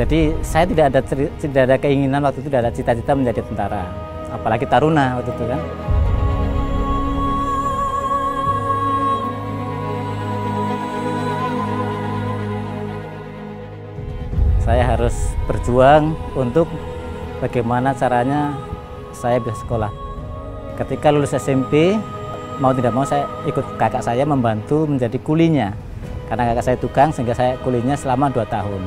Jadi saya tidak ada keinginan waktu itu, tidak ada cita-cita menjadi tentara, apalagi taruna waktu itu kan. Saya harus berjuang untuk bagaimana caranya saya bisa sekolah. Ketika lulus SMP, mau tidak mau saya ikut kakak saya membantu menjadi kulinya. Karena kakak saya tukang, sehingga saya kulinya selama 2 tahun.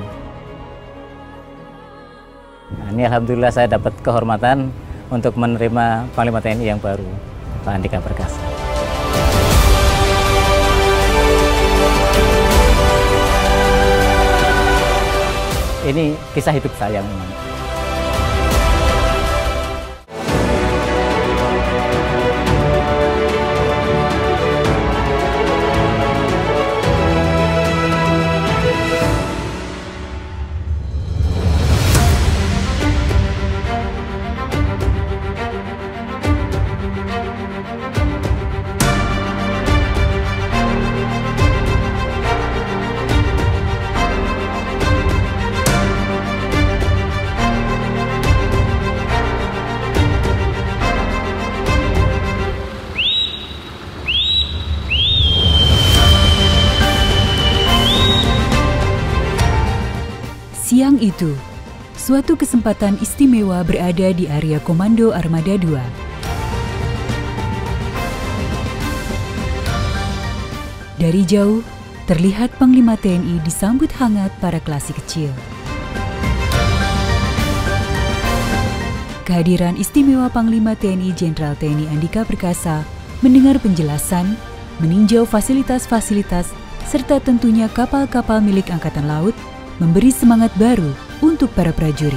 Nah, ini alhamdulillah saya dapat kehormatan untuk menerima Panglima TNI yang baru, Pak Andika Perkasa. Ini kisah hidup saya memang. Siang itu, suatu kesempatan istimewa berada di area Komando Armada 2. Dari jauh, terlihat Panglima TNI disambut hangat para kelasi kecil. Kehadiran istimewa Panglima TNI Jenderal TNI Andika Perkasa mendengar penjelasan, meninjau fasilitas-fasilitas, serta tentunya kapal-kapal milik Angkatan Laut, memberi semangat baru untuk para prajurit.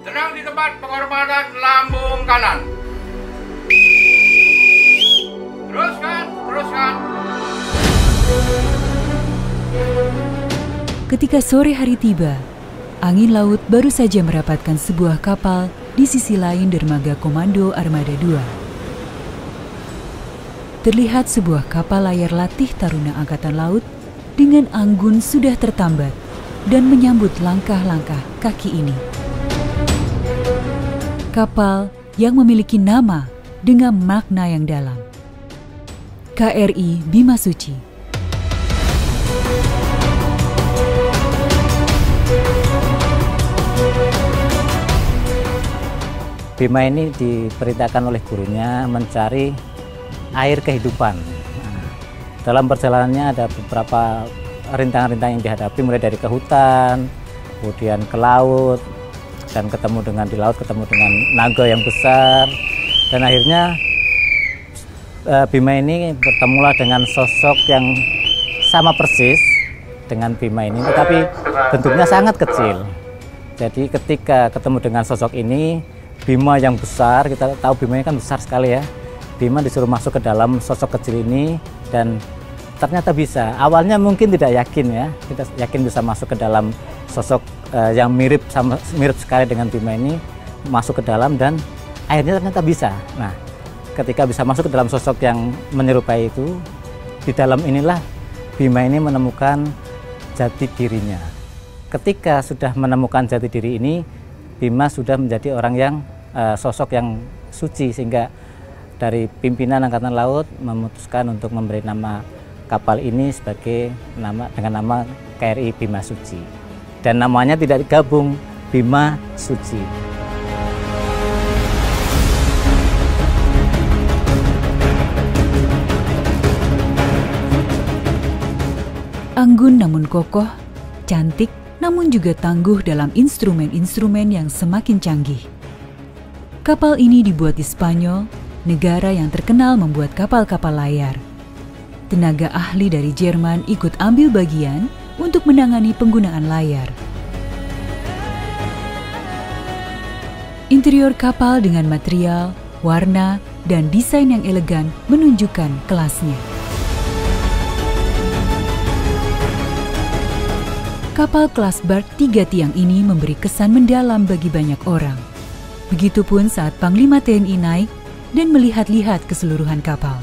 Tenang di tempat penghormatan lambung kanan. Teruskan. Ketika sore hari tiba, angin laut baru saja merapatkan sebuah kapal di sisi lain dermaga Komando Armada 2. Terlihat sebuah kapal layar latih Taruna Angkatan Laut dengan anggun sudah tertambat dan menyambut langkah-langkah kaki ini. Kapal yang memiliki nama dengan makna yang dalam. KRI Bima Suci. Bima ini diperintahkan oleh gurunya mencari air kehidupan. Nah, dalam perjalanannya ada beberapa rintangan-rintangan yang dihadapi, mulai dari ke hutan, kemudian ke laut, dan ketemu di laut ketemu dengan naga yang besar, dan akhirnya Bima ini bertemulah dengan sosok yang sama persis dengan Bima ini, tetapi bentuknya sangat kecil. Jadi ketika ketemu dengan sosok ini, Bima yang besar, kita tahu Bima ini kan besar sekali ya, Bima disuruh masuk ke dalam sosok kecil ini dan ternyata bisa. Awalnya mungkin tidak yakin ya, kita yakin bisa masuk ke dalam sosok yang mirip sekali dengan Bima ini, masuk ke dalam dan akhirnya ternyata bisa. Nah, ketika bisa masuk ke dalam sosok yang menyerupai itu, di dalam inilah Bima ini menemukan jati dirinya. Ketika sudah menemukan jati diri ini, Bima sudah menjadi orang yang sosok yang suci, sehingga dari pimpinan Angkatan Laut memutuskan untuk memberi nama kapal ini dengan nama KRI Bima Suci. Dan namanya tidak digabung, Bima Suci. Anggun namun kokoh, cantik namun juga tangguh dalam instrumen-instrumen yang semakin canggih. Kapal ini dibuat di Spanyol, negara yang terkenal membuat kapal-kapal layar. Tenaga ahli dari Jerman ikut ambil bagian untuk menangani penggunaan layar. Interior kapal dengan material, warna, dan desain yang elegan menunjukkan kelasnya. Kapal kelas Bart 3 tiang ini memberi kesan mendalam bagi banyak orang. Begitupun saat Panglima TNI naik dan melihat-lihat keseluruhan kapal.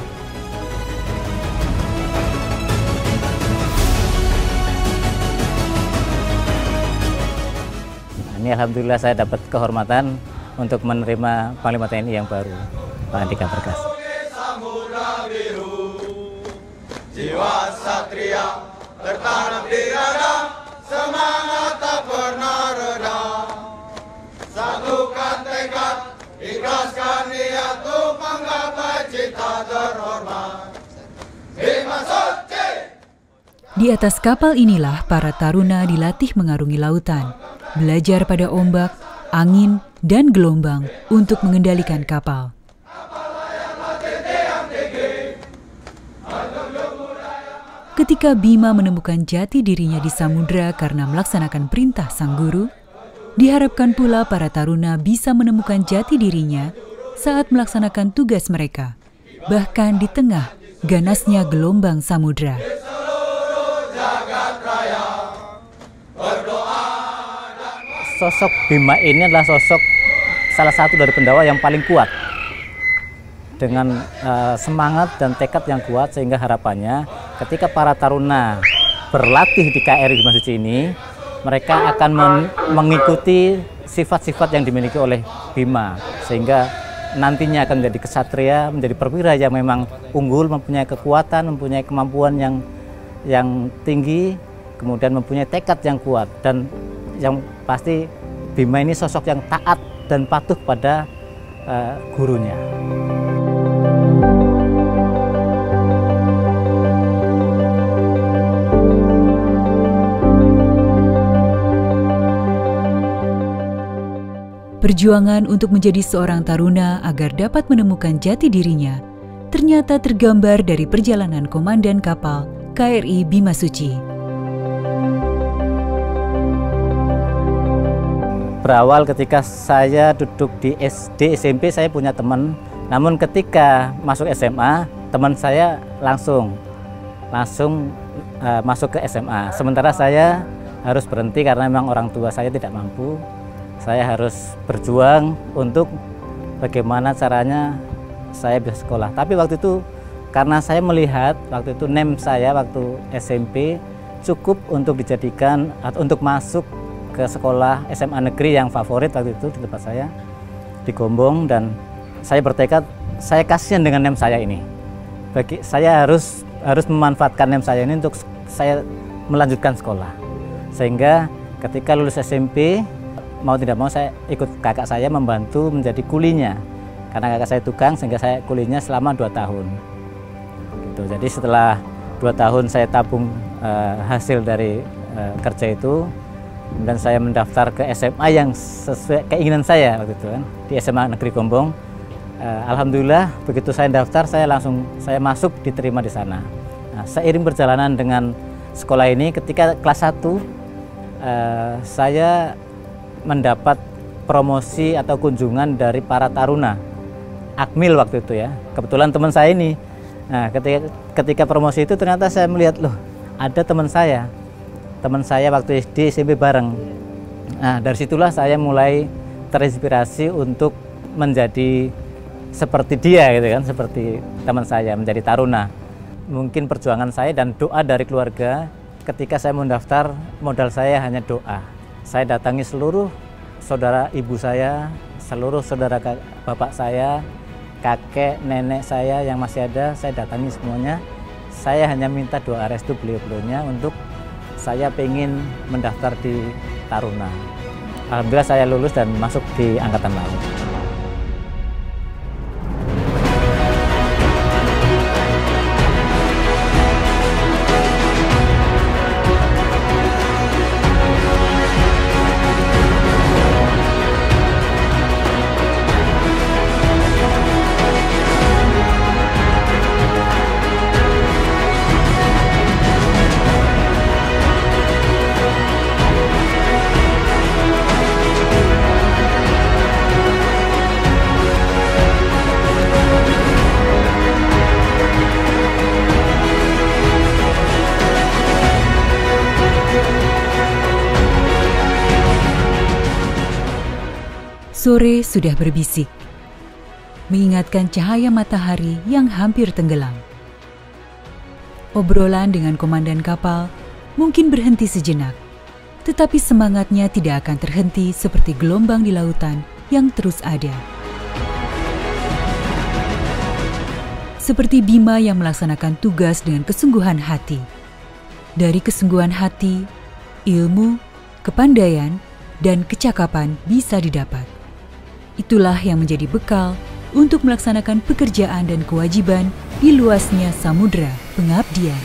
Ini alhamdulillah saya dapat kehormatan untuk menerima Panglima TNI yang baru, Pak Andika Perkasa. Jiwa satria tertanam di dada, semangat tak pernah reda. Satukan tekad, ikhlaskan niat untuk menggapai cita terhormat. Bima Suci. Di atas kapal inilah para taruna dilatih mengarungi lautan, belajar pada ombak, angin, dan gelombang untuk mengendalikan kapal. Ketika Bima menemukan jati dirinya di samudera karena melaksanakan perintah sang guru, diharapkan pula para taruna bisa menemukan jati dirinya saat melaksanakan tugas mereka, bahkan di tengah ganasnya gelombang samudera. Sosok Bima ini adalah sosok salah satu dari pendawa yang paling kuat, dengan semangat dan tekad yang kuat, sehingga harapannya ketika para taruna berlatih di KRI Bima Suci ini, mereka akan mengikuti sifat-sifat yang dimiliki oleh Bima, sehingga nantinya akan menjadi kesatria, menjadi perwira yang memang unggul, mempunyai kekuatan, mempunyai kemampuan yang tinggi, kemudian mempunyai tekad yang kuat, dan yang pasti Bima ini sosok yang taat dan patuh pada gurunya. Perjuangan untuk menjadi seorang taruna agar dapat menemukan jati dirinya ternyata tergambar dari perjalanan komandan kapal KRI Bima Suci. Berawal ketika saya duduk di SD, SMP saya punya teman, namun ketika masuk SMA, teman saya langsung masuk ke SMA. Sementara saya harus berhenti karena memang orang tua saya tidak mampu. Saya harus berjuang untuk bagaimana caranya saya bisa sekolah. Tapi waktu itu karena saya melihat waktu itu NEM saya waktu SMP cukup untuk dijadikan atau untuk masuk ke sekolah SMA negeri yang favorit waktu itu di tempat saya di Gombong, dan saya bertekad saya kasihan dengan NEM saya ini. Saya harus memanfaatkan NEM saya ini untuk saya melanjutkan sekolah. Sehingga ketika lulus SMP, mau tidak mau saya ikut kakak saya membantu menjadi kulinya. Karena kakak saya tukang, sehingga saya kulinya selama 2 tahun. Gitu. Jadi setelah 2 tahun saya tabung hasil dari kerja itu, kemudian saya mendaftar ke SMA yang sesuai keinginan saya waktu itu kan, di SMA Negeri Gombong. Alhamdulillah begitu saya daftar, saya masuk, diterima di sana. Nah, seiring perjalanan dengan sekolah ini, ketika kelas 1 saya mendapat promosi atau kunjungan dari para taruna Akmil waktu itu ya. Kebetulan teman saya ini. Nah, ketika promosi itu ternyata saya melihat, loh, ada teman saya waktu SD SMP bareng. Nah, dari situlah saya mulai terinspirasi untuk menjadi seperti dia gitu kan, seperti teman saya, menjadi taruna. Mungkin perjuangan saya dan doa dari keluarga, ketika saya mendaftar, modal saya hanya doa. Saya datangi seluruh saudara ibu saya, seluruh saudara bapak saya, kakek, nenek saya yang masih ada, saya datangi semuanya. Saya hanya minta doa restu beliau-beliaunya untuk saya pengen mendaftar di Taruna. Alhamdulillah saya lulus dan masuk di Angkatan Laut. Sore sudah berbisik, mengingatkan cahaya matahari yang hampir tenggelam. Obrolan dengan komandan kapal mungkin berhenti sejenak, tetapi semangatnya tidak akan terhenti seperti gelombang di lautan yang terus ada. Seperti Bima yang melaksanakan tugas dengan kesungguhan hati. Dari kesungguhan hati, ilmu, kepandaian, dan kecakapan bisa didapat. Itulah yang menjadi bekal untuk melaksanakan pekerjaan dan kewajiban di luasnya samudera pengabdian.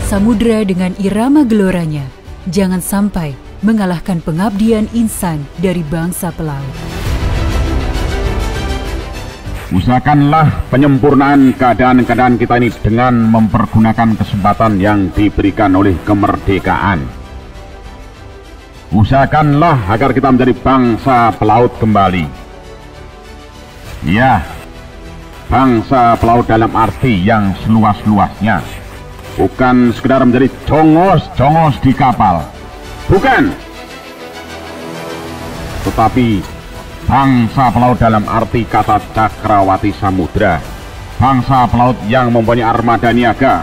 Samudera dengan irama geloranya jangan sampai mengalahkan pengabdian insan dari bangsa pelaut. Usahakanlah penyempurnaan keadaan-keadaan kita ini dengan mempergunakan kesempatan yang diberikan oleh kemerdekaan. Usahakanlah agar kita menjadi bangsa pelaut kembali. Ya, bangsa pelaut dalam arti yang seluas-luasnya. Bukan sekedar menjadi jongos-jongos di kapal. Bukan. Tetapi bangsa pelaut dalam arti kata cakrawati samudra. Bangsa pelaut yang mempunyai armada niaga.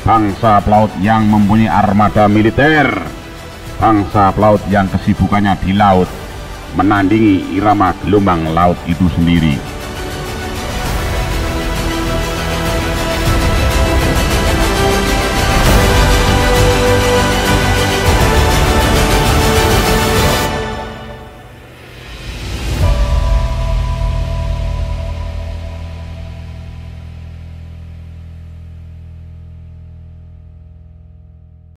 Bangsa pelaut yang mempunyai armada militer. Bangsa pelaut yang kesibukannya di laut, menandingi irama gelombang laut itu sendiri.